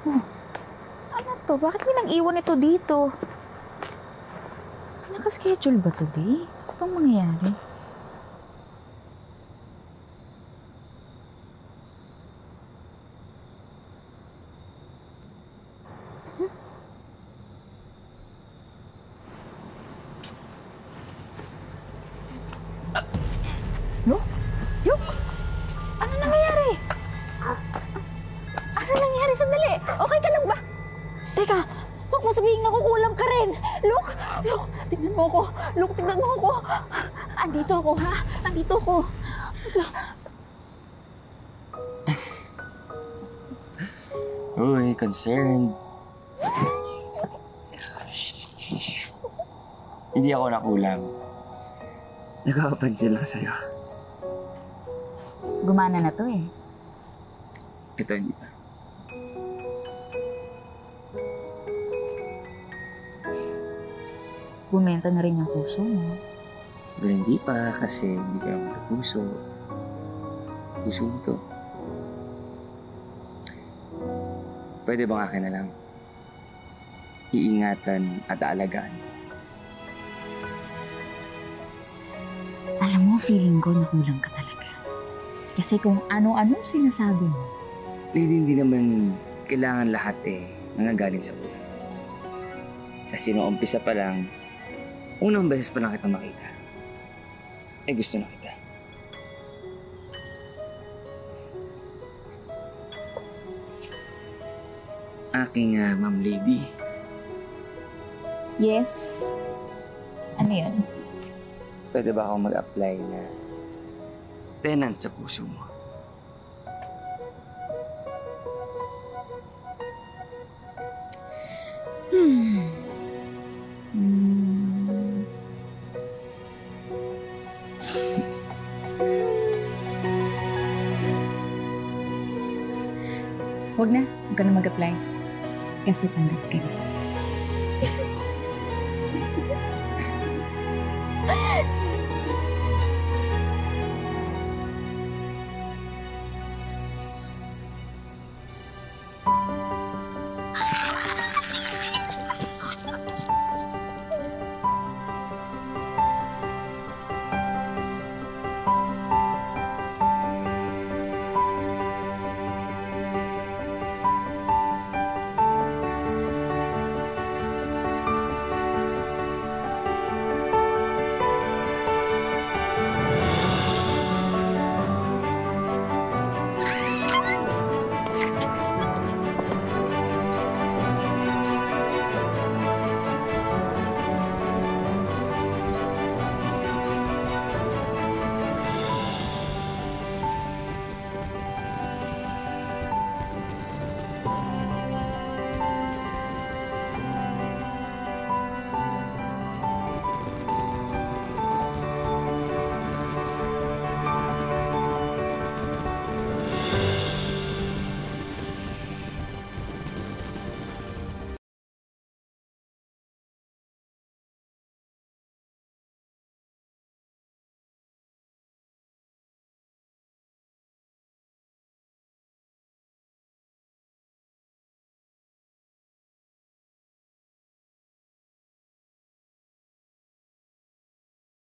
Oh, ano to? Bakit may nang-iwan ito dito? Nakaschedule ba today? Ano bang mangyayari? Look! Look! Ano nangyayari? Ano nangyayari? Sandali! Okay ka lang ba? Teka! Huwag mo sabihin nakukulam ka rin! Look! Look! Tingnan mo ako! Look! Tingnan mo ako! Andito ako, ha? Andito ako! Uy, concerned. Hindi ako nakulam. Nagkakapansin lang sa'yo. Gumana na to eh. Ito, hindi pa. Bumenta na rin yung puso mo. Well, hindi pa kasi hindi ko naman ito puso. Puso mo to. Pwede bang akin na lang? Iingatan at aalagaan ko. Alam mo, feeling ko nakulang ka talaga. Kasi kung ano-ano sinasabi mo. Lady, hindi naman kailangan lahat nanggagaling sa ulan. Kasi noong umpisa pa lang, unang beses pa lang kita makita. Gusto na kita. Aking ma'am lady. Yes. Ano yun? Pwede ba ako mag-apply na tenant sa puso mo? Huwag na. Huwag ka na mag-apply. Kasi tanggap ka na.